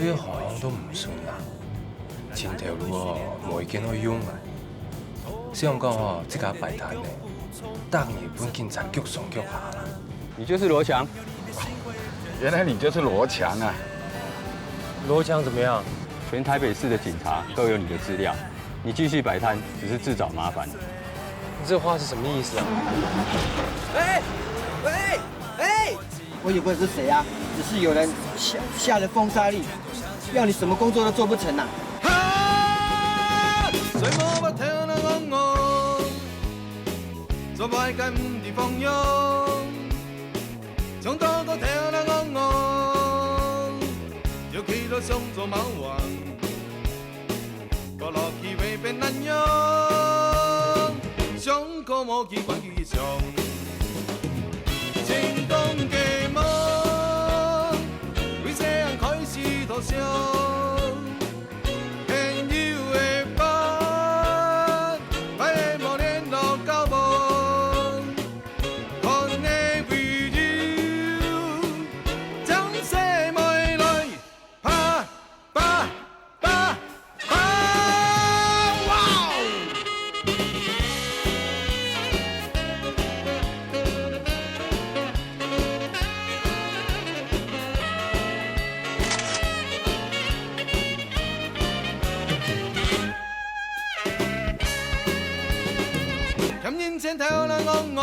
对行行都唔順啦，前條路哦冇見可以用啊。想講哦，這家擺攤呢，當日本警察腳上腳下啦。你就是羅強，原來你就是羅強啊！羅強怎麼樣？全台北市的警察都有你的資料，你繼續擺攤只是自找麻煩。你這話是什麼意思啊？我也不知是誰啊，只是有人下了封殺令，要你什麼工作都做不成啊。水母不聽啦講我，做壞計唔地放揚，從多多聽啦講我，要企到上做貓王，個落去未變難養，上個冇見關於上。情動嘅夢，為這樣開始投降。朋友嘅班，快莫聯絡交往。Connect with you，將世未來，啪啪啪啪，哇！咁應聲跳啦昂昂，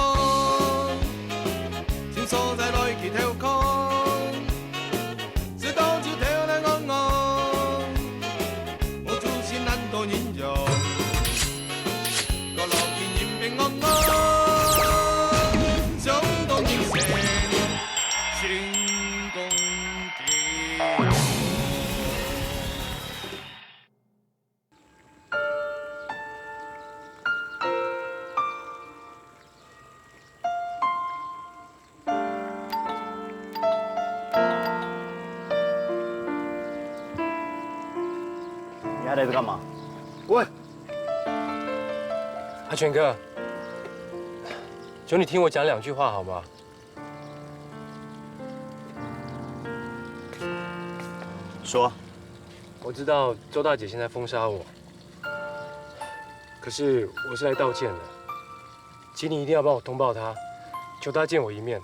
穿梭在內奇跳空，是到處跳啦昂昂，我出現難度形容，個落見嚴平昂昂，相當應聲成功嘅。你还来这干嘛？喂，阿全哥，求你聽我講兩句話好嗎？說。我知道周大姐現在封殺我，可是我是來道歉的，請你一定要幫我通報她，求她見我一面。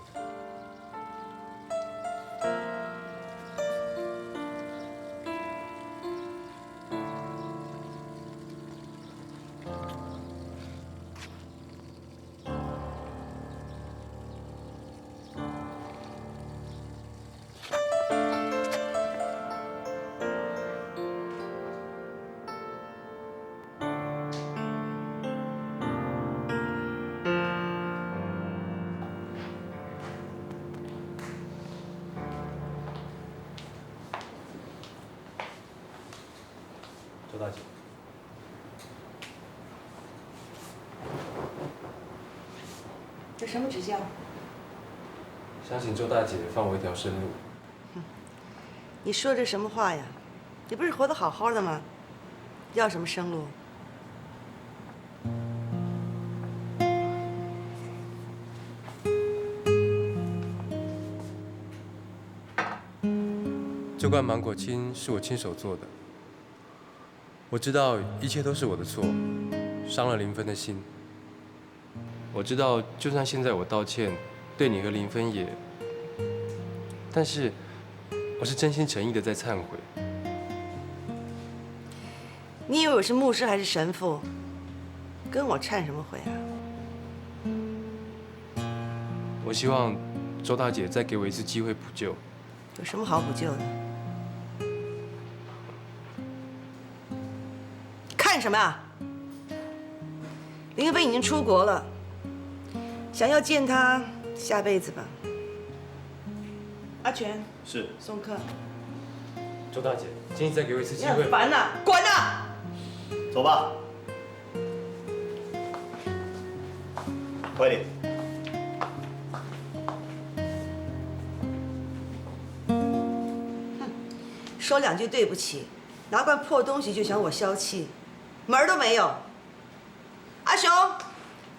周大姐，有什么指教？相信周大姐放我一條生路。你说这什么话呀？你不是活得好好的吗？要什么生路？这罐芒果青是我亲手做的。我知道一切都是我的错，伤了林芬的心。我知道，就算现在我道歉，对你和林芬也，但是我是真心诚意的在忏悔。你以为我是牧师还是神父？跟我忏什么悔啊？我希望周大姐再给我一次机会补救。有什么好补救的？看什么啊？林芬已经出国了，想要见她，下辈子吧。阿全，是。送客。周大姐，请你再给我一次机你会。很烦呐，滚呐！走吧。快点。说两句对不起，拿块破东西就想我消气，门儿都没有。阿雄，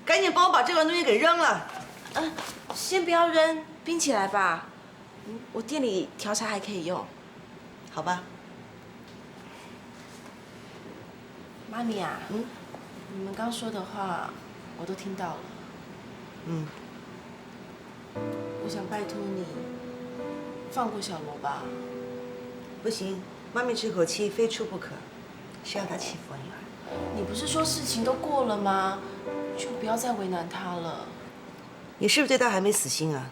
赶紧帮我把这个东西给扔了。先不要扔，冰起来吧。我店里调茶还可以用。好吧，妈咪啊，你们刚说的话我都听到了。我想拜托你放过小罗吧。不行，妈咪这口气非出不可，谁要他欺负我女儿？你不是说事情都过了吗？就不要再为难他了。你是不是对他还没死心啊？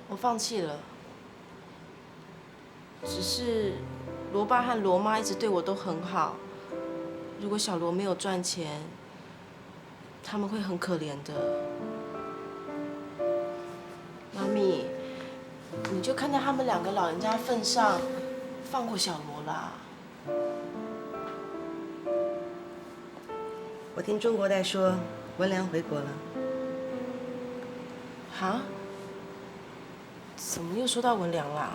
我放弃了。只是罗爸和罗妈一直对我都很好。如果小罗没有赚钱，他们会很可怜的。妈咪，你就看在他们两个老人家份上，放过小罗啦。我听中国代说文良回国了。哈？怎么又说到文良啦？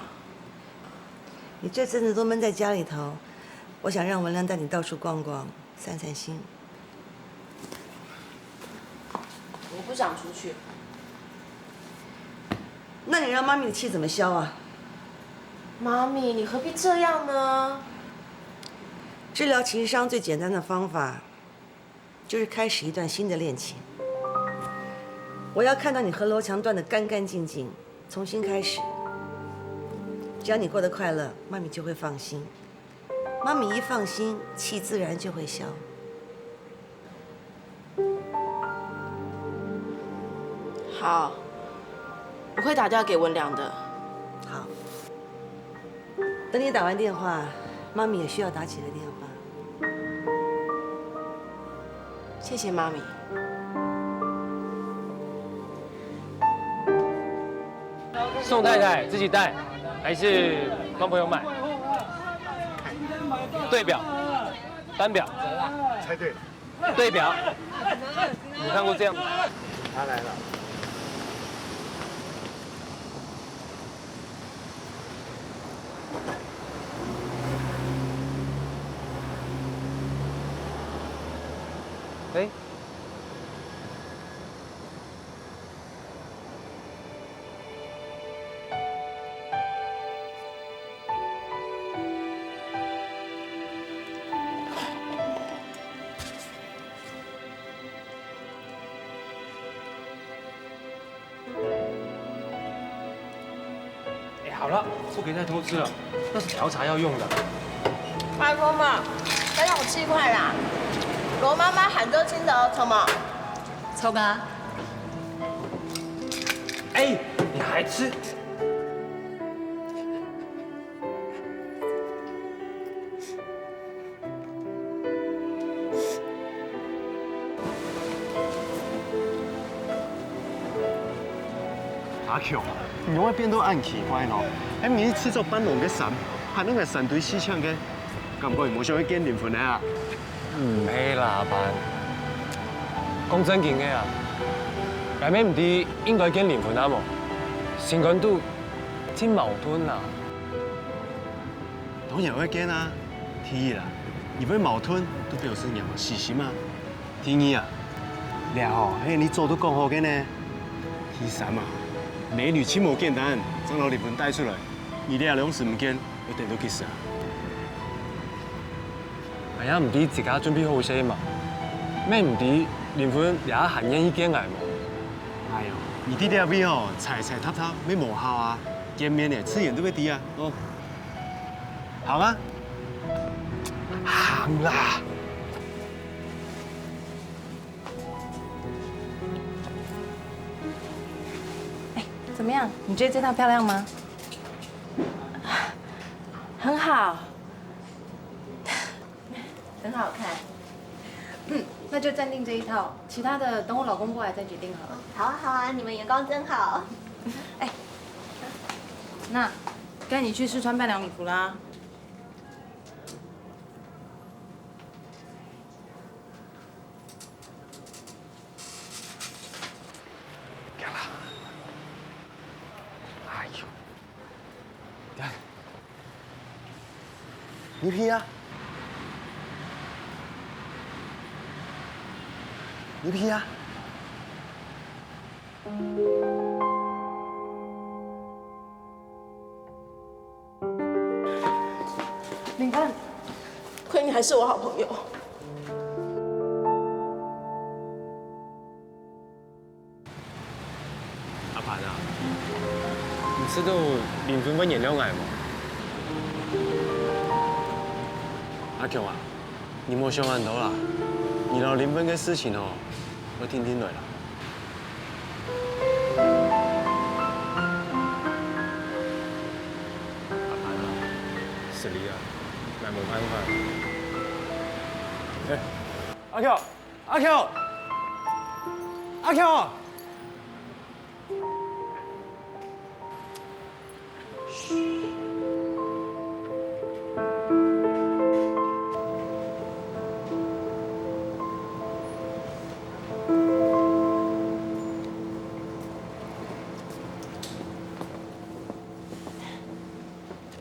你这阵子都闷在家里头，我想让文良带你到处逛逛，散散心。我不想出去。那你让妈咪的气怎么消啊？妈咪，你何必这样呢？治疗情伤最简单的方法，就是开始一段新的恋情。我要看到你和罗强断得干干净净，重新开始。只要你过得快乐，妈咪就会放心。妈咪一放心，气自然就会消。好，我会打电话给文良的。好，等你打完电话，妈咪也需要打几个电话。谢谢妈咪。宋太太自己带，还是帮朋友买？对表、单表，猜对了，对表。你看过这样？他来了。哎，好了，不可以再偷吃了，那是调茶要用的。拜托嘛，再让我7块啦。罗妈妈喊着亲的，什么？聪啊，哎，你还吃？阿強，唔用一邊都按奇怪咯。喺面吃咗檳榔嘅神，係攏係神對思槍嘅，咁唔過唔好想去見年份啊！唔係啦，班。講真件嘅啊，解咩唔知應該見年份啊冇？成個人都真矛盾啊！當然會見啊，第二啦，如果矛盾都表示人有事實嘛。第二啊，你哦，嘿，你做都講好嘅呢。第三啊。美女親無簡單，將我離婚帶出來，而你又兩時唔見，一定都結實啊！係啊，唔知自家準備好些嘛？咩唔知離婚也行人意見捱冇？哎呦，你啲啲邊哦，踩踩踏踏，咩無效啊？見面呢，吃人都會啲啊，哦，好啊，行啦。怎么样？你觉得这套漂亮吗？很好，很好看。那就暂定这一套，其他的等我老公过来再决定好了。好啊好啊，你们眼光真好。哎，那该你去试穿伴娘礼服啦。你批啊？你批啊？你还是我好朋友。阿凡啊，你知道林芬芬演了爱吗？阿强啊，你莫想暗头啦，你老林芬嘅事情哦，我听听来啦。阿凡啊，是你啊，那冇办法。哎，阿强，阿强，阿强。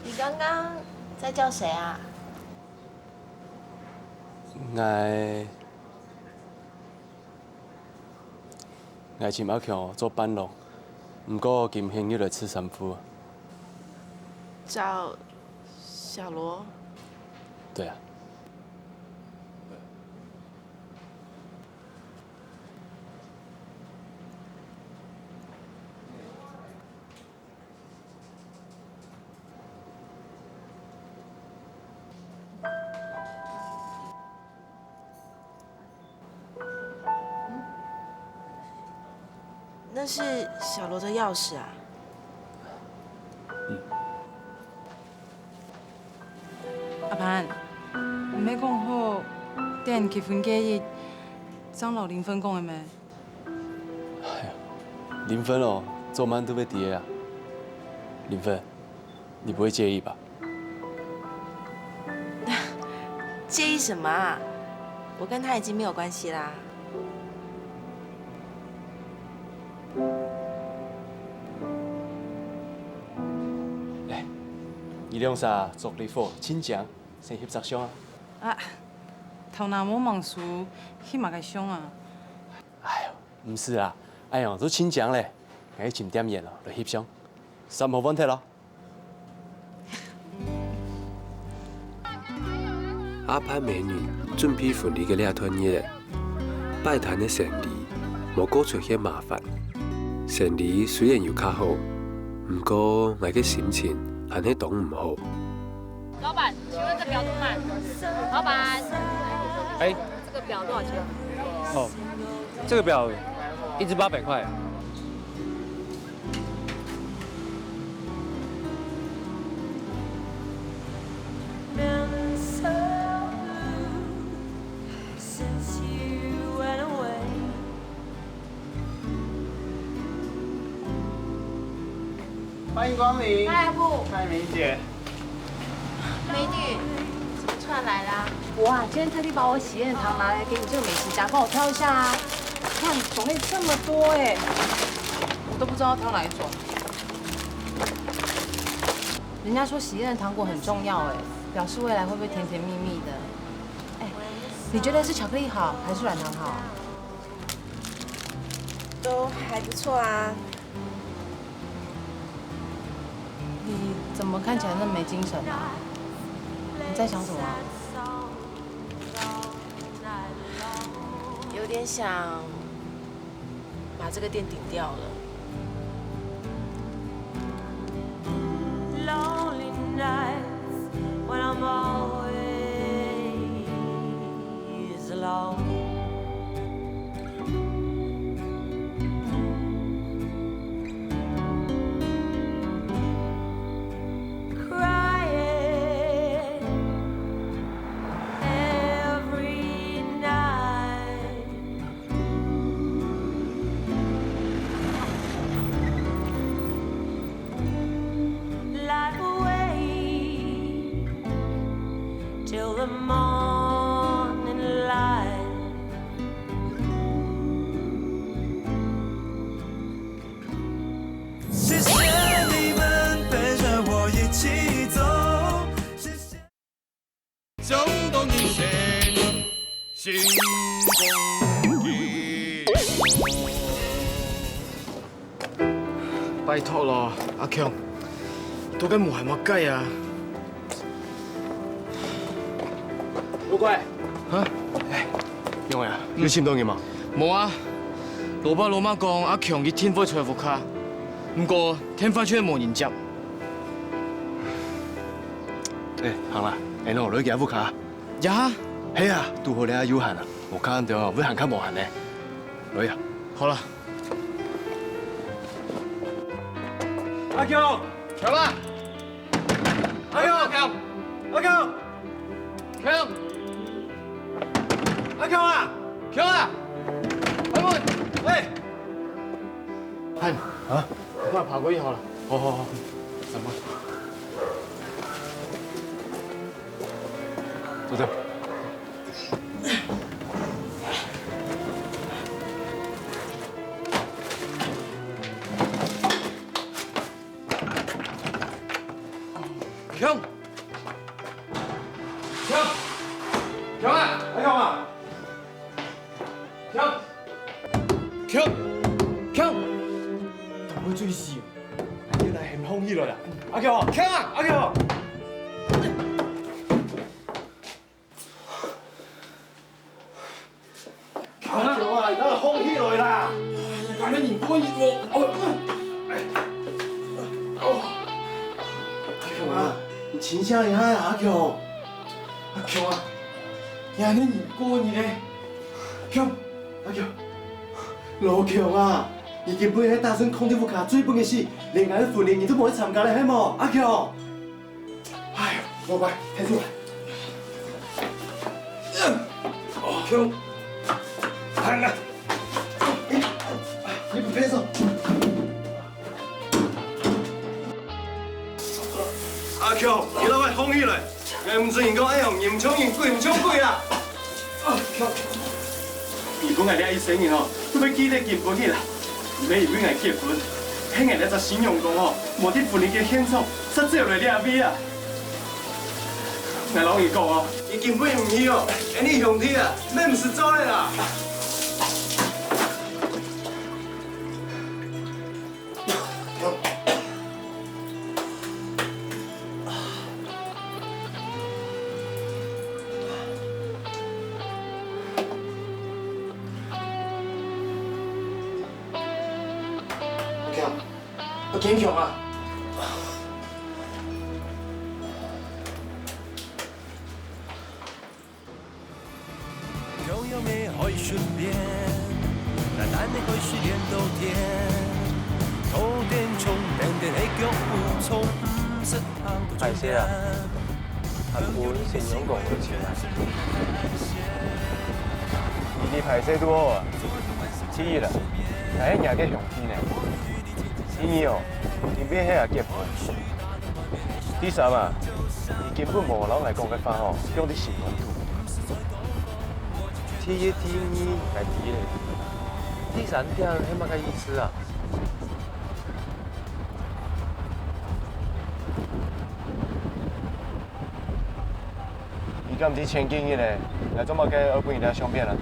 你刚刚在叫谁啊？我请阿强做伴郎，不过今天又来吃三夫。找小罗。对啊。那是小罗的钥匙啊。阿潘，唔免讲好，等结婚纪日，张老林芬讲的咩？林芬哦，昨晚都被跌啊。林芬，你不会介意吧？介意什么啊？我跟他已经没有关系啦。伊两啥祝你好，亲情，先翕张相啊！啊，头脑无忘事，翕嘛该相啊！哎呦，唔是啦，哎呦，都亲情咧，该请点演咯，来翕相，3冇问题咯。阿潘美女准备婚礼嘅呢团嘢，拜坛嘅成礼无过出现麻烦，成礼虽然有较好，不过我嘅心情安尼当唔好。老板，请问这表多慢？老板，哎，这个表多少钱？哦，这个表1只800块。欢迎光临。嗨，阿布。嗨，梅姐。美女，怎么突然来啦？我啊，今天特地把我喜宴糖拿来给你这个美食家，帮我挑一下啊。看种类这么多哎，我都不知道挑哪一种。人家说喜宴的糖果很重要哎，表示未来会不会甜甜蜜蜜的。哎，你觉得是巧克力好还是软糖好？都还不错啊。你怎么看起来那么没精神啊？你在想什么啊？有点想把这个店顶掉了。Lonely nights when I'm always alone. Till the morning light. 谢谢你们陪着我一起走，谢谢。总动一些心动一拜托咯，阿强，到底冇系乜雞啊？罗乖，啊，哎，用呀，你心动嘅嘛？无啊，罗爸罗妈讲阿强去天花找副卡，不过天花却无人接。哎，行啦，哎，喏，你寄副卡。呀？係啊，拄好你阿有限啊，我看到會行卡無限呢。來啊！好了。阿強，強啊！阿強，強，阿強，強，阿強啊！強啊！開門！喂！漢啊，我快跑過去好了。好好好，什麼？坐這。強，強，強啊！阿強啊！強，強，強，同佢追事，你嚟係唔空依來啦？阿強，強啊！阿強，強啊！而家空依來啦！搞得你過熱喎！阿強啊！你請下你下阿強，阿強啊！人哋唔過熱咧，強，阿強，羅強啊！你根本喺大聲空調副卡追本嘅事，連眼歡迎你都冇得參加咧，係冇？阿強，哎呀，羅乖，睇住嚟。強，行啦，你唔俾手。阿強，你老闆空起來，我唔知人講哎呀，嚴重人貴唔重貴啦。阿強，如果係你一世人哦，都俾記得結婚嘅啦。你如果係結婚，聽人哋就形容講哦，冇啲婚禮嘅輕鬆，實際嚟啲阿 V 啊。我老二講哦，你根本唔要哦，你兄弟啊，咩唔實在啦。我堅強啊！有沒可以順便，但難你可以是連到天，頭點衝頂頂係腳步從唔識行到終點。韓本信用講嘅錢啊！你排勢都好啊！第一啦，係人嘅上天呢。第二哦，你邊喺度結婚？第三啊，你根本無人來講嘅話哦，用啲新聞圖。第一、第二係第一，第三點係乜嘅意思啊？而家唔知前幾日咧，嚟做乜嘅二本人哋相片啦？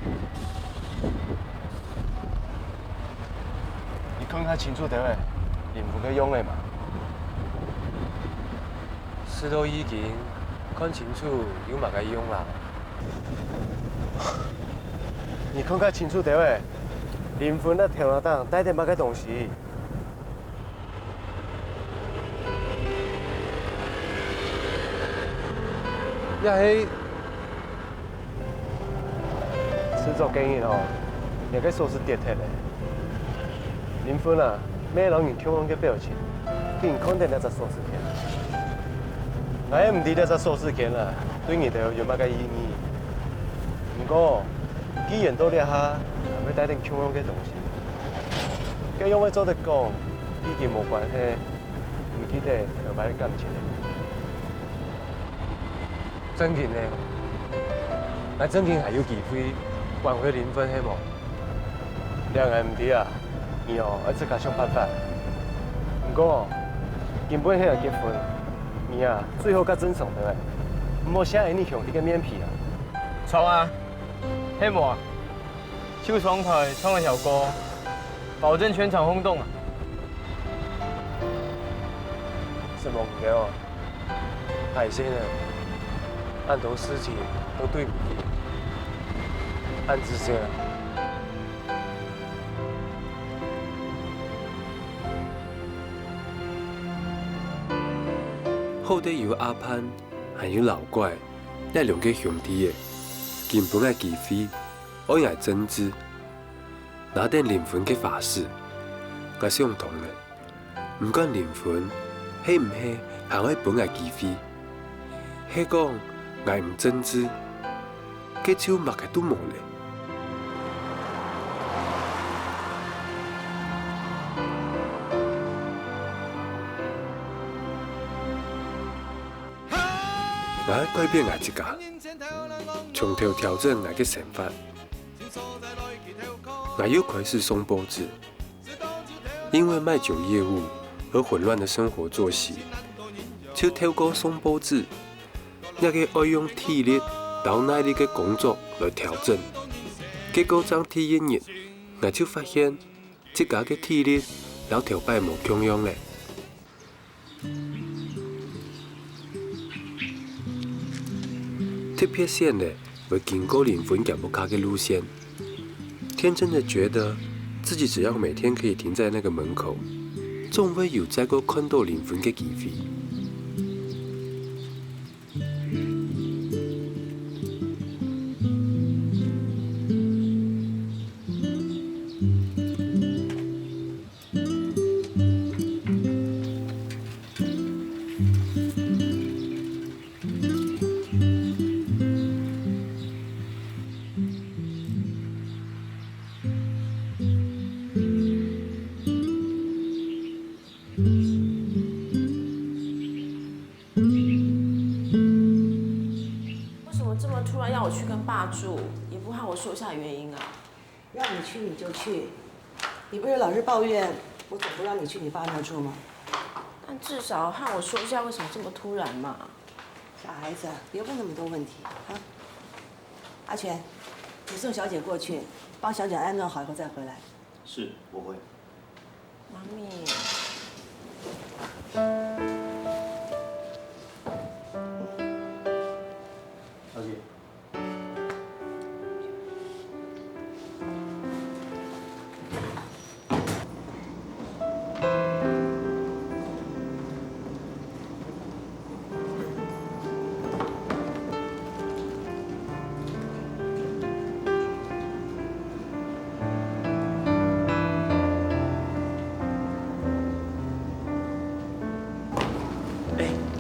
你看較清楚啲喂。林父嘅用的嘛，事都已經看清楚，有乜嘅用啦？你看較清楚啲喂，林父那條拿檔帶啲乜嘅東西？也係製作經驗哦，也可以說是跌鐵咧。林父啊！咩人用恐龍嘅表情，竟然看到那隻鎖匙鉗，我也唔知那隻鎖匙鉗啦，對你哋有乜嘅意義？不過，既然到呢下，係咪帶定恐龍嘅東西？咁因為做得講，已經冇關係，唔記得有買感情。真嘅呢？我真嘅係有機會挽回林芬係冇？兩個唔知啊。我自己想辦法。不過根本係要結婚，你啊最好較真誠的，唔好寫你兄弟嘅面皮啊。錯啊，希望秀雙台唱嘅首歌，保證全場轟動啊！什麼唔嘅哦？係先啊，很多事情都对不起，按之些。后底有阿潘，还有老怪，这两个兄弟的，根本的忌讳，我也真知。拿点灵魂嘅法事，我相同嘅。唔管灵魂系唔系行喺本嘅忌讳，系讲我唔真知，佢就乜嘅都冇咧。我要改变我自家，从头调整我嘅想法。我又开始松波子，因为卖酒业务而混乱的生活作息，就透过松波子，那个爱用体力、到耐力的工作来调整。结果当体验日，我就发现自家嘅体力老条摆无强用咧。特别线的会经过灵魂脚步卡的路线。天真的觉得自己只要每天可以停在那个门口，总会有再过看到灵魂嘅机会。去跟爸住，也不和我说一下原因啊。让你去你就去，你不是老是抱怨我总不让你去你爸那住吗？但至少和我说一下为什么这么突然嘛。小孩子，别问那么多问题啊。阿全，你送小姐过去，帮小姐安顿好以后再回来。是，我会。妈咪。小姐。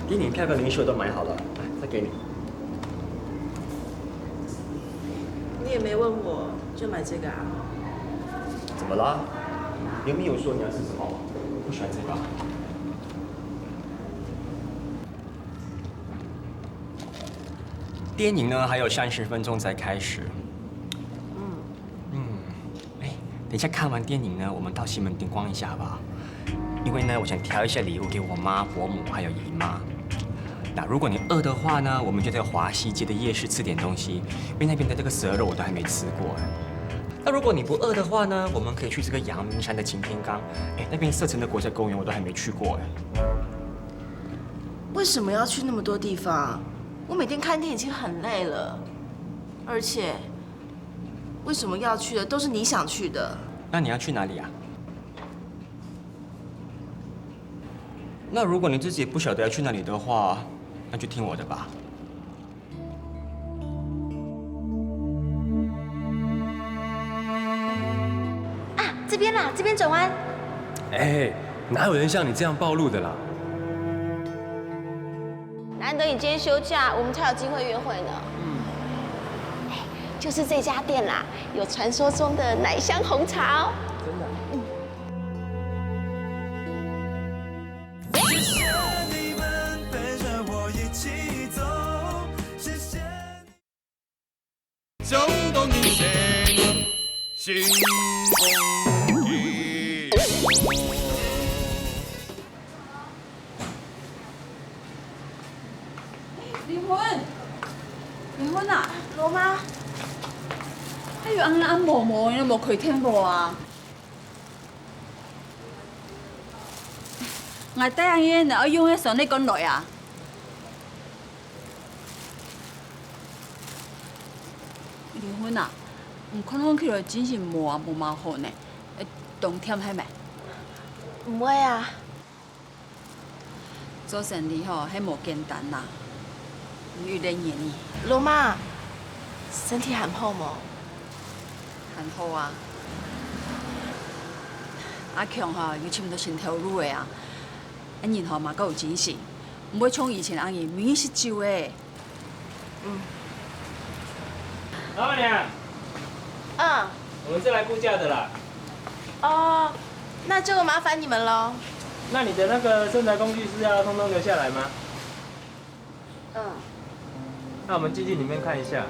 电影票跟零食都买好了，来，再给你。你也没问我，就买这个啊？怎么啦？你又没有说你要吃什么，不喜欢这个。电影呢，还有30分钟才开始。等一下看完电影呢，我们到西门町逛一下吧。因为呢，我想挑一些礼物给我妈、伯母还有姨妈。那如果你饿的话呢，我们就在华西街的夜市吃点东西，因为那边的这个蛇肉我都还没吃过。那如果你不饿的话呢，我们可以去这个阳明山的擎天岗，那边色城的国家公园我都还没去过。为什么要去那么多地方？我每天看店已经很累了，而且为什么要去的都是你想去的。那你要去哪里啊？那如果你自己不晓得要去哪里的话，那就听我的吧。啊，这边啦，这边转弯。哎，哪有人像你这样暴露的啦？难得你今天休假，我们才有机会约会呢。就是这家店啦，有传说中的奶香红茶哦。真的。走到你的心风雨。灵魂，灵魂啊，罗妈，哎呦，暗暗摸摸，你冇开听无啊？我带人员我用迄上你讲来啊。离婚啊？看看起来真是无麻烦呢，动添系咪？唔会啊。做生意吼，迄无简单啦，有人演你。罗妈，身体很好冇？很好啊。阿强吼，又差不多成条路的啊，然后嘛，够有精神，唔会像以前安尼明明是酒的。老板娘，我们是来估价的啦。哦，那就麻烦你们喽。那你的那个生财工具是要通通留下来吗？那我们进去里面看一下。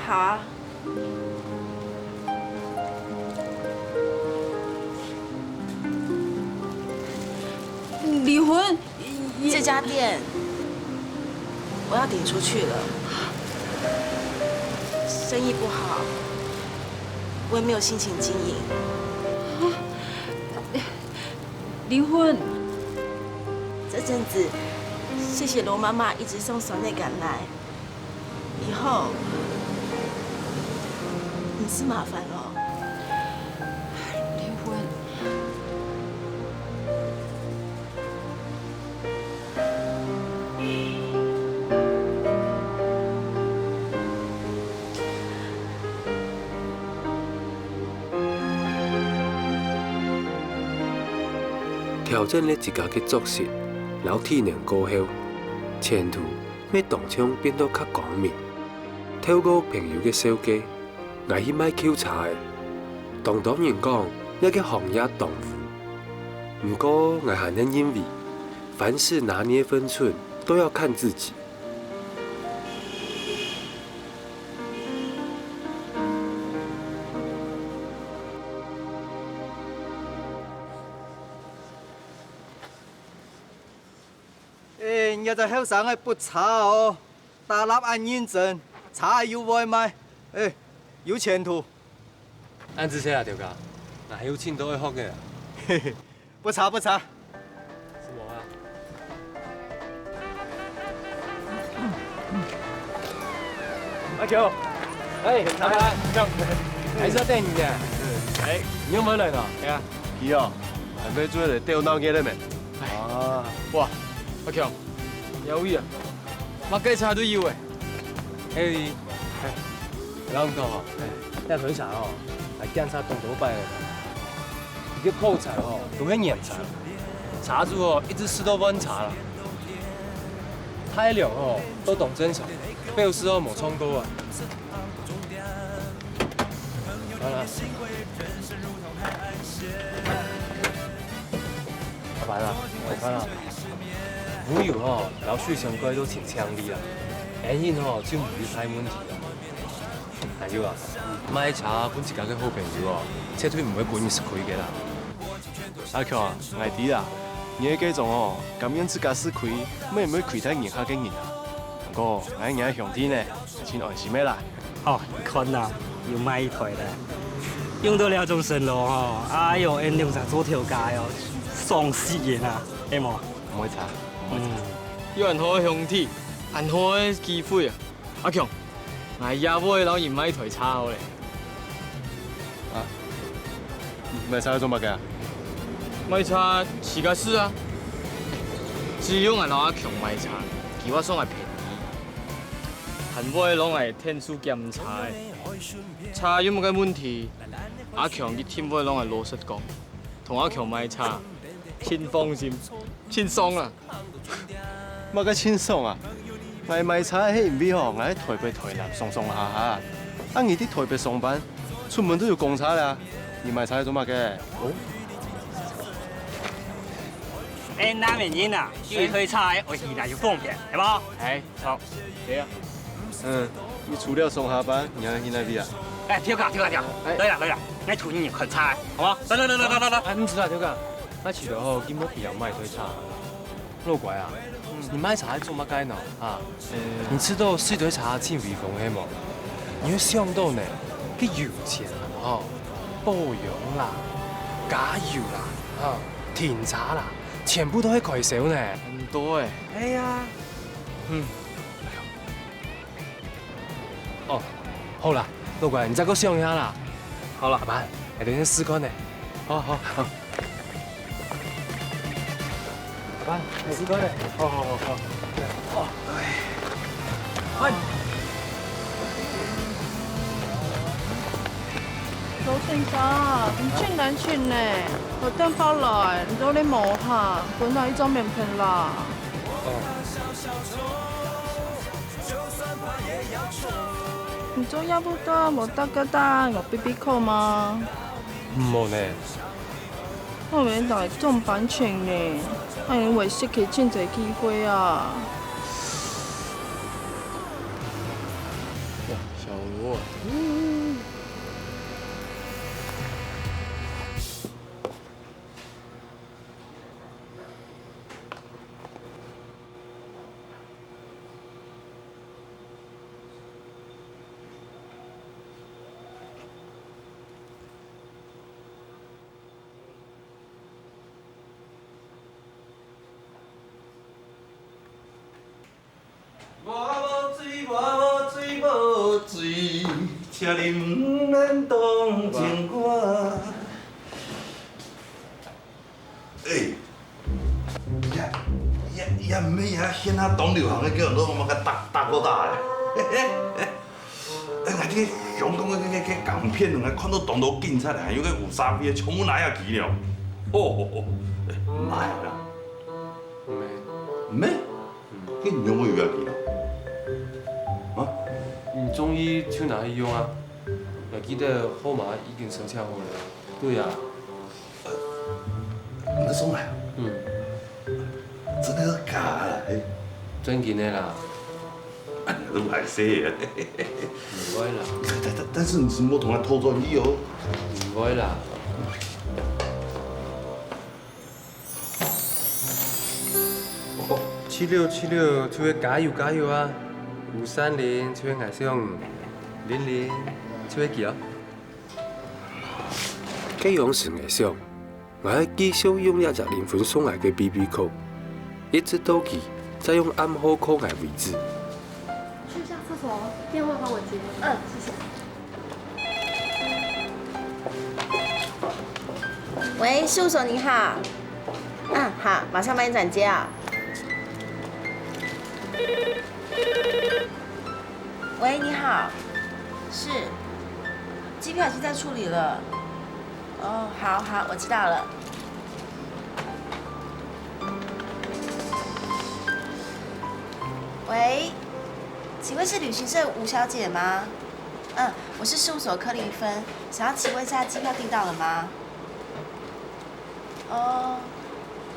好啊。离婚？这家店我要顶出去了，生意不好，我也没有心情经营。离婚？这阵子谢谢罗妈妈一直送酸内赶来，以后你是麻烦了。离婚？调整了自家嘅作息，留体能过后，前途要当场变得较光明。透过朋友嘅手机，我去买口茶嘅。当然讲，一个行业动夫。不过我还能认为，凡事拿捏分寸，都要看自己。人家在后生的不差哦，大立安认真，茶有外卖，有前途。按这些啊，条家，那有钱都会学嘅。嘿嘿，不差不差。什么啊？阿乔，老板，还是要带你的。你有没有来呢？係啊，佢哦，係咪做嚟掉腦嘅咧咩？哇，阿強，有意啊，乜雞茶都要誒。誒，諗唔到哦，但腿茶哦，係檢查動到敗嘅。一個泡茶哦，都會染茶，茶主哦一直吃到溫茶啦。太涼哦，都懂珍藏，背後時候冇衝高啊。好啦。老闆啊，我看啦，牛油哦，老水上蓋都挺強力啊，眼影哦就唔會太問題啦。還有啊，買茶本自家嘅好朋友哦，車腿唔會半夜食佢嘅啦。阿強啊，捱啲啦，你嘅記住哦，咁樣自家吃虧，咩唔會虧睇人下嘅人啊。不過我喺兄弟呢，先安心咩啦。哦，你看啦，有買一台咧，用到了種神咯吼，哎呦，因用啥做條街哦，爽死人啊，係冇？唔會查，唔會查。有人好嘅兄弟，人好嘅機會啊！阿強，我也會攞人買一台茶好咧。啊，買茶做乜嘅？買茶自家試啊！只有我攞阿強買茶，佢話送係便宜，還會攞嚟天數檢查嘅。茶有冇嘅問題，阿強佢天會攞嚟老實講，同阿強買茶，先放心，輕鬆啊！乜嘅輕鬆啊？我買茶喺唔邊行，我喺台北台南上上下下，啊你啲台北上班，出門都要供茶啦。你買茶係做乜嘅？那邊人啊，因為推茶我現在就方便，係冇？好，對啊。你除了上下班，你還去哪邊啊？條架，對啦，我同你去茶，好冇？來，唔知啦，條家，我除咗後見冇必要買推茶。老怪啊，你買茶做乜解呢？啊，你吃到四堆茶欠微風係冇？你會想到呢，啲油錢啊，保養啦、加油啦、甜茶啦，全部都係貴少呢。很多誒。係啊。哦，好啦，老乖，你再搁想下啦。好了，阿爸，下点先试看呢。好。阿爸，试看呢。好。快！老先生，唔穿兩寸呢，我等包來，唔到你摸下，本來呢張名片啦。唔做要不得，冇得噶得，我 BB 扣嘛。冇呢。我原來重版權呢，係為失去經濟機會啊。哇，小羅。无水，请你唔免同情我。也唔免遐现啊当流行的叫人都我甲打个打咧。我这香港个港片，两个看到当到警察来，还有个有沙飞冲我哪也去了。唔来啦。唔免，去用我又要去啦。啊？你中醫去哪里用啊？我記得號碼已經申請好了。對呀。你送來？真的是假的？真嘅啦。都係寫嘅。唔該啦。但是你莫同他偷轉去哦。唔該啦。7676，出去加油啊！530，出去外上00，出去記啊！繼往時外上，我喺繼續用一隻靈魂送來嘅 BB 扣，一直到佢再用暗號扣來為止。去下廁所，電話幫我接。謝謝。喂，事務所您好。好，馬上幫你轉接啊。喂，你好，是，機票已經在處理了。哦，好，我知道了。喂，請問是旅行社吳小姐嗎？我是事務所柯麗芬，想要請問一下機票訂到了嗎？哦，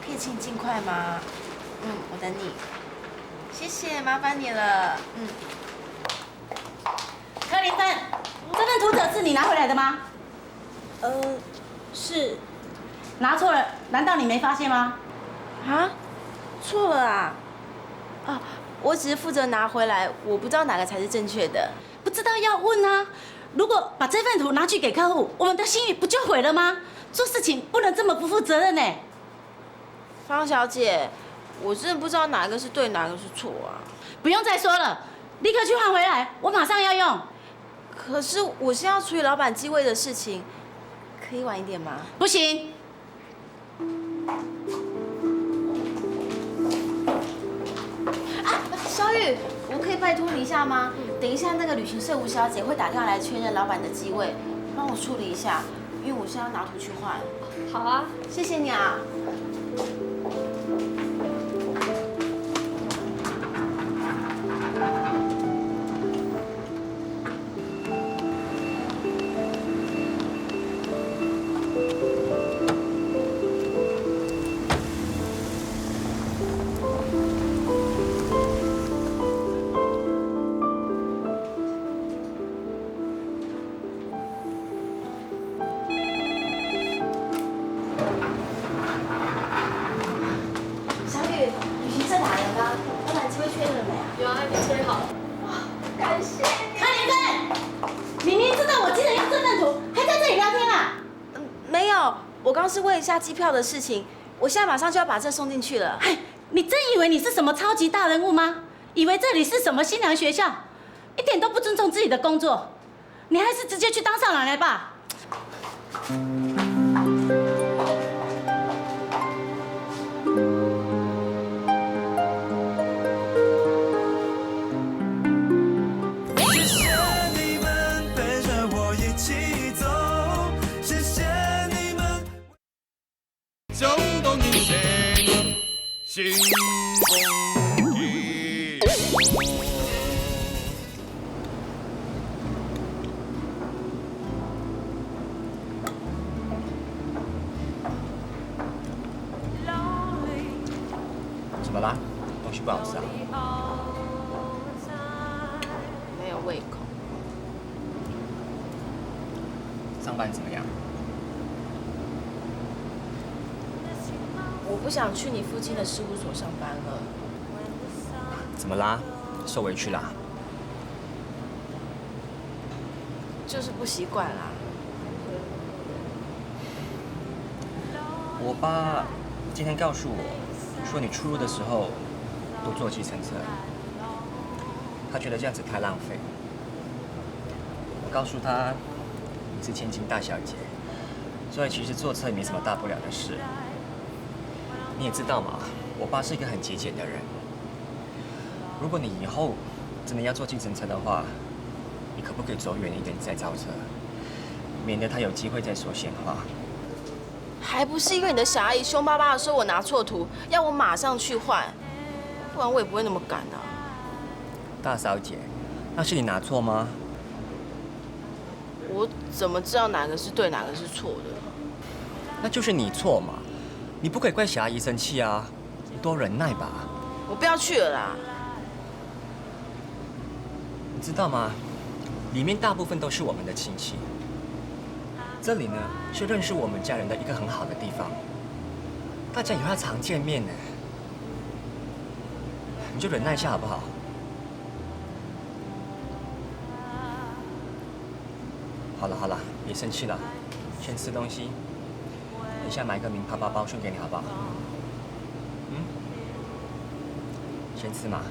可以請你盡快嗎？我等你。謝謝，麻煩你了。柯林芬，这份图纸是你拿回来的吗？是。拿错了，难道你没发现吗？啊？错了啊？我只是负责拿回来，我不知道哪个才是正确的。不知道要问啊。如果把这份图拿去给客户，我们的信誉不就毁了吗？做事情不能这么不负责任呢。方小姐。我真的不知道哪个是对，哪个是错啊！不用再说了，立刻去换回来，我马上要用。可是我现在要处理老板继位的事情，可以晚一点吗？不行。小雨，我可以拜托你一下吗？等一下那个旅行社吴小姐会打电话来确认老板的继位，帮我处理一下，因为我现在要拿图去换。好啊，谢谢你啊。是问一下机票的事情，我现在马上就要把这送进去了。你真以为你是什么超级大人物吗？以为这里是什么新娘学校？一点都不尊重自己的工作。你还是直接去当少奶奶吧。谢谢你们陪着我一起走，谢谢你们。衝動現成，旋風起。怎么啦？东西不好吃啊？没有胃口。上班怎么样？我不想去你父亲的事务所上班了。怎么啦？受委屈啦？就是不习惯啦。我爸今天告诉我，说你出入的时候都坐计程车，他觉得这样子太浪费。我告诉他你是千金大小姐，所以其实坐车也没什么大不了的事。你也知道嘛，我爸是一个很节俭的人。如果你以后真的要坐计程车的话，你可不可以走远一点再招车，免得他有机会再说闲话。还不是因为你的小阿姨凶巴巴的说我拿错图，要我马上去换，不然我也不会那么赶啊。大嫂姐，那是你拿错吗？我怎么知道哪个是对，哪个是错的？那就是你错嘛，你不可以怪小阿姨生气啊，你多忍耐吧。我不要去了啦。你知道吗？里面大部分都是我们的亲戚。这里呢是认识我们家人的一个很好的地方，大家以后要常见面呢。你就忍耐一下好不好？好了好了，别生气了，先吃东西。等一下买个名牌包包送给你好不好？嗯，先吃嘛。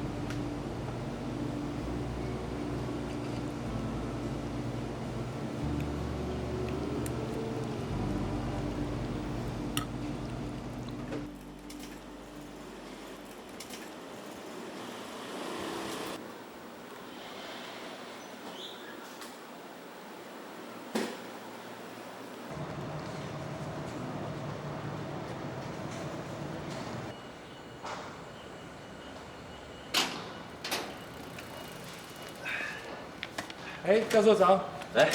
哎，教授早。哎，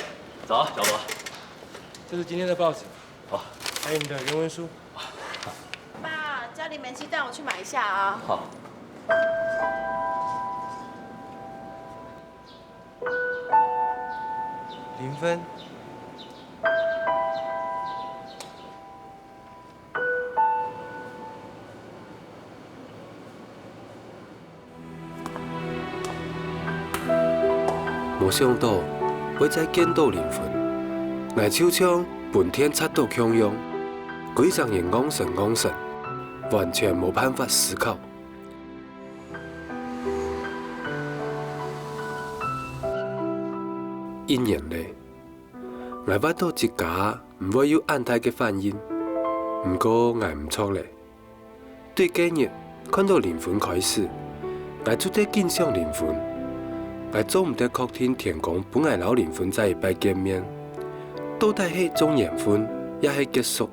早，小罗。这是今天的报纸。好。还有你的原文书。爸，家里没鸡蛋，我去买一下啊。好。0分。没想到会再见到灵魂，我手枪半天擦到汹涌，鬼上眼光神光神，完全没办法思考。因然咧，我捌到一家唔會有安泰嘅反應，不過我唔錯咧。對今日看到靈魂開始，我就得敬上靈魂。我做唔得確定天公本來老靈魂再一擺見面，到底係種緣分，也係結束。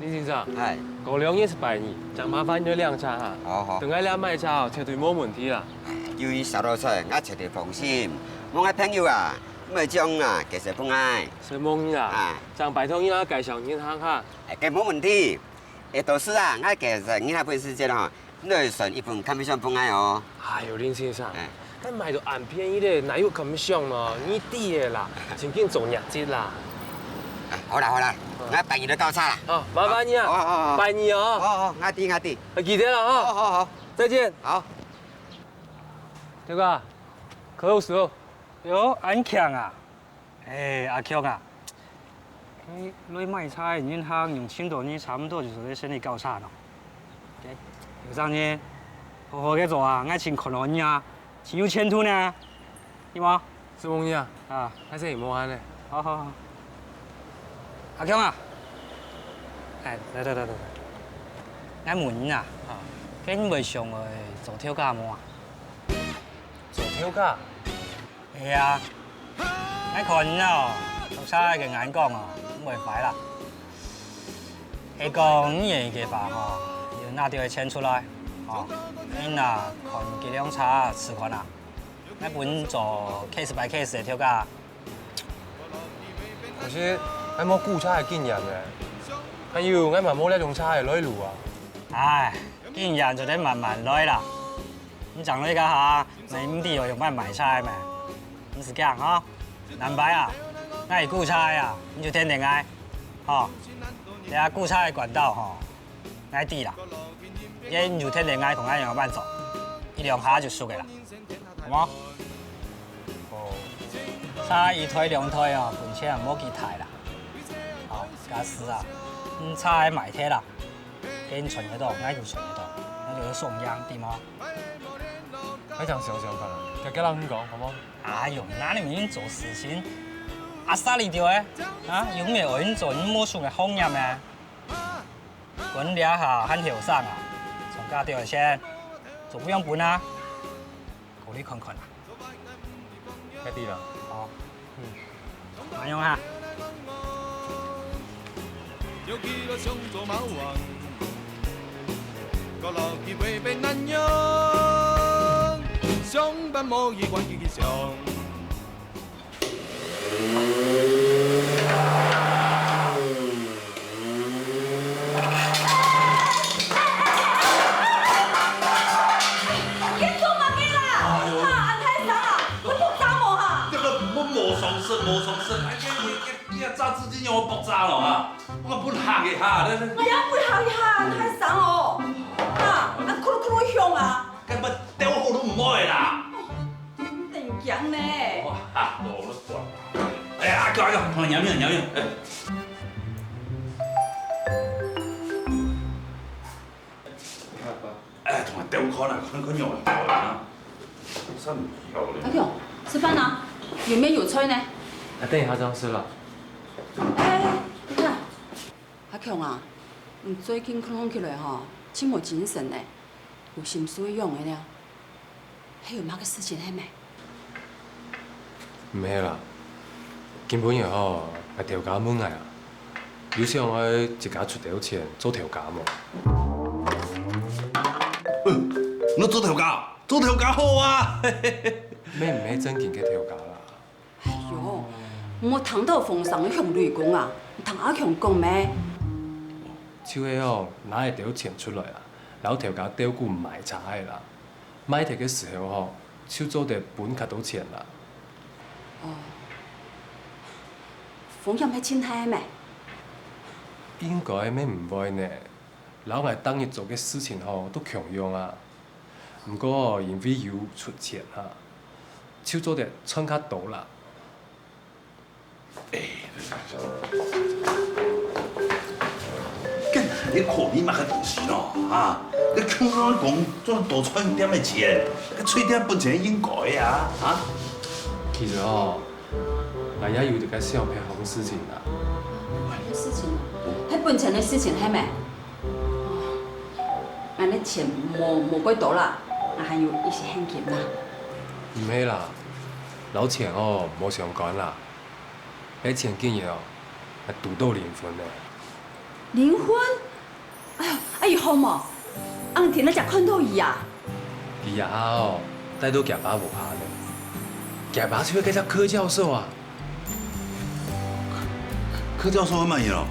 林先生，係5兩118二，就麻煩咗涼茶嚇。好。等下兩買茶哦，絕對冇問題啦。由於收到出，我絕對放心。我嘅朋友啊，咪將啊，其實幫我。什麼嘢啊？將拜託你啊，介紹銀行哈。嘅冇問題。到時啊，我其實銀行本時間哦，你算一份 commission 幫我哦。哎呦，林先生，咱買到按便宜咧，哪有 commission 咯？你啲嘅啦，前邊做日節啦。好啦好啦，我拜二就到茶啦。好，麻煩你啊。拜二哦。好，我啲。記得了哈。好，再見。好。這個，close 哦。喲，安強啊！阿强啊，你卖菜银行用青岛呢，差不多就是咧生意搞差咯。有啥呢？好好嘅做啊，爱请看到你啊，挺有前途呢，对吗？是梦呀。啊，还是莫安呢？好好好。阿强啊，来，俺问你啊，你未上去做跳架么？做跳架？系啊，俺看你哦，读差嘅眼光哦，未坏啦。系讲你嘅计划吼，要拿掉嘅钱出来，哦，你啊看几辆车试看啊，俺本做 case by case 嘅跳架。可是俺冇雇车嘅经验嘅，还有俺嘛冇呢种车嘅来路啊。唉，经验就得慢慢来啦。你讲那个哈，那唔地有卖买菜咩？唔是这样哈，难白啊，那你雇差啊，你就天天挨，吼，你下雇差的管道吼，挨低啦，你就天天挨同俺样办做，一两下就熟嘅啦，好冇？哦，差一推两推哦，本钱唔好记太啦，好，假使啊，差喺买贴啦，给你存喺度，挨就存喺度，那就是送央对吗？还讲想想看啦，家家人咁讲好冇？哎呦，哪里面做事情？阿啥里条诶？啊，有咩学人做你魔术嘅行业咩？滚俩下很后生啊，从家掉先，做不用本啊，鼓励看看啊。快啲啦。好。慢用哈。想不可以關結上。你做乜嘢啦？啊，安太生啊，你爆炸我哈！这个冇上身，冇上身，你揸資金讓我爆炸了啊！我本下嘅下，我也背下一下，太生哦！啊，啊，咕嚕咕嚕響啊！根本掉好都唔愛啦。定樣呢？嚇到我都哎呀，阿哥，同埋飲飲。哎，同埋掉開啦，佢用嚟掉啦。真唔有咧。阿強，吃飯啦？有沒有菜呢？等一下張師啦。哎，你看，阿強啊，你最近看起來吼，真冇精神呢，有心碎用嘅呢。還有乜個事情係咪？唔係啦，根本又吼係調價門嚟啊！有時我自家出條錢做調價嘛。我做調價好啊！咩唔係真件嘅調價啦？哎呦，我聽到風上向雷公啊，同阿強講咩？就係哦，拿一條錢出來啊，然後調價調股唔賣差嘅啦，買鐵嘅時候吼，就做得本卡到錢啦。哦，風險係真係咩？應該咩唔會呢？老外當日做嘅事情吼都強用啊，不過因為要出錢啊，就做得穿卡到啦。你看你乜嘅東西咯啊！你聽我講，做多賺點嘅錢，你吹點本錢應該啊啊！其實哦，我也有一個想配合嘅事情啦。咩事情啊？係本錢嘅事情係咪？俺啲錢冇幾多啦，我還有一些現金啦。唔係啦，老錢哦冇相干啦，啲錢竟然哦係賭到離婚咧。離婚？哎呦好嘛，俺聽人家看到伊啊。伊也哦帶到夾把無下咧，夾把出去嗰隻柯教授啊。柯教授乜嘢咯？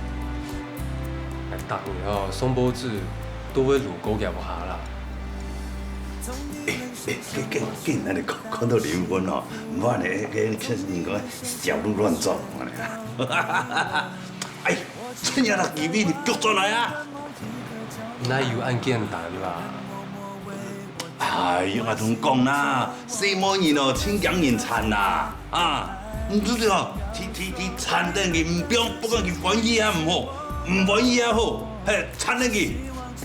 係當年哦宋波子都會路過夾無下啦。竟然你看到離婚哦，唔話你嘅確實應該小鹿亂撞啊！哎，真係啦，幾邊你腳轉來啊！哪有咁簡單啦？哎，哎呀，我同讲啦，西门人哦，请讲人餐啦，啊，唔知道提餐厅去，唔管佢欢喜也唔好，唔欢喜也好，嘿，餐厅去，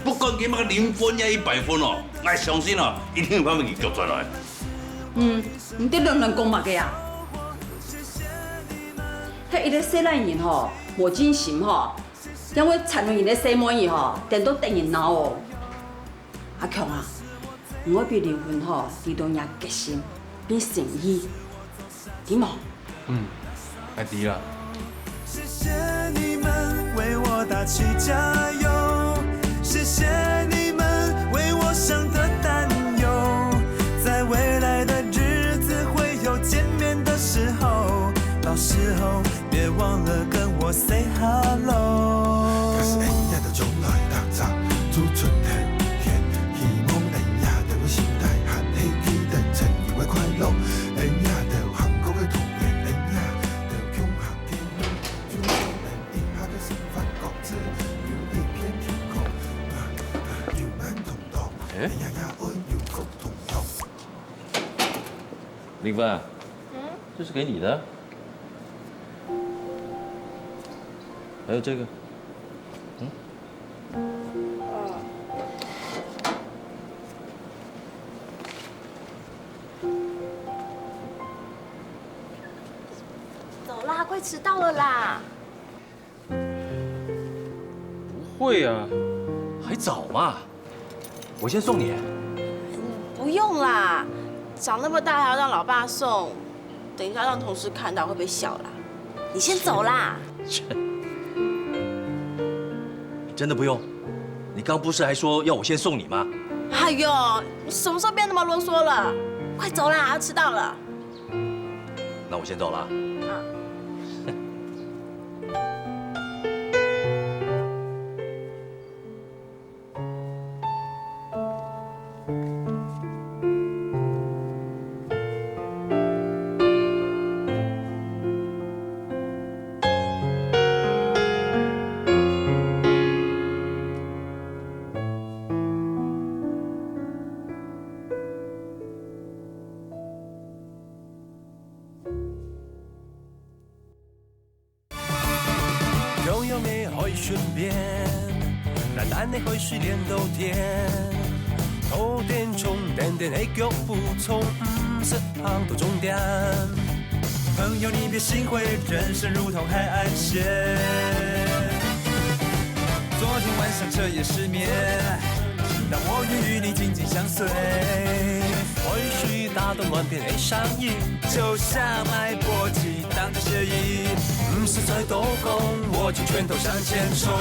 不管佢乜零分也100分哦，我相信哦，一定有办法去救出来。唔得人讲嘛个啊！迄伊个细烂人吼，无真心吼，因为残忍伊个西门人吼，电到电人闹哦。阿强啊，我比离婚吼，你都赢决心，变诚意，对冇？爱迪啦。谢谢你们为我打气加油，谢谢你们为我想的担忧，在未来的日子会有见面的时候，到时候别忘了跟我 say hello。可是哎呀的从来打杂，做春天天，希望哎呀的我心态和你期待曾以为快乐，哎呀的韩国的童年，哎呀的永恒的路，就算一下的生发各自有一片天空，有难同当，哎呀呀爱有苦同忧。林芬，这是给你的，还有这个，走啦，快迟到了啦！不会啊，还早嘛，我先送你。不用啦，长那么大还要让老爸送，等一下让同事看到会被笑啦。你先走啦。真的不用，你刚不是还说要我先送你吗？哎呦，你什么时候变那么啰嗦了？快走啦，要迟到了。那我先走了。拥有你可以順便，但但你去書練到甜，透電充電電起腳步從50行到終點。朋友你別心灰，人生如同海岸線。昨天晚上徹夜失眠，當我與你緊緊相隨，或許打動亂便會上癮，就像脈搏激盪着血液。50歲都攻，握緊拳頭向前衝。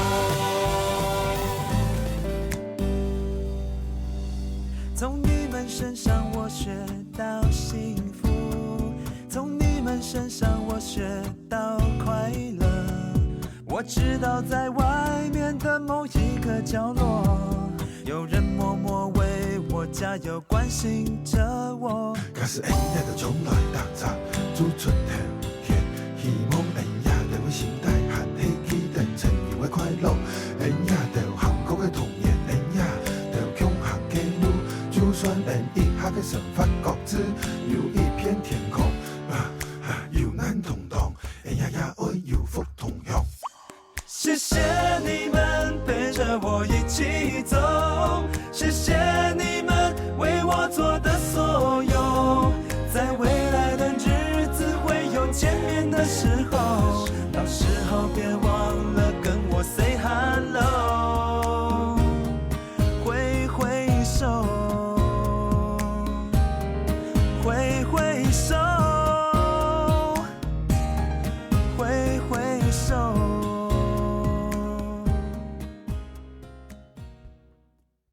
從你們身上我學到幸福，從你們身上我學到快樂。我知道在外面的某一個角落，有人默默為我加油，關心着我。可是哎呀的從來打雜做春天，希望哎呀的我心態和你期待曾以為快樂，哎呀的韓國的童年，哎呀的永恆的路，就算人一下的生發各自有一片天空，有難同當，哎呀呀愛有福同享。謝謝你們陪着我一起走，謝謝你們為我做的所有，在未來的日子會有見面的時候，到時候別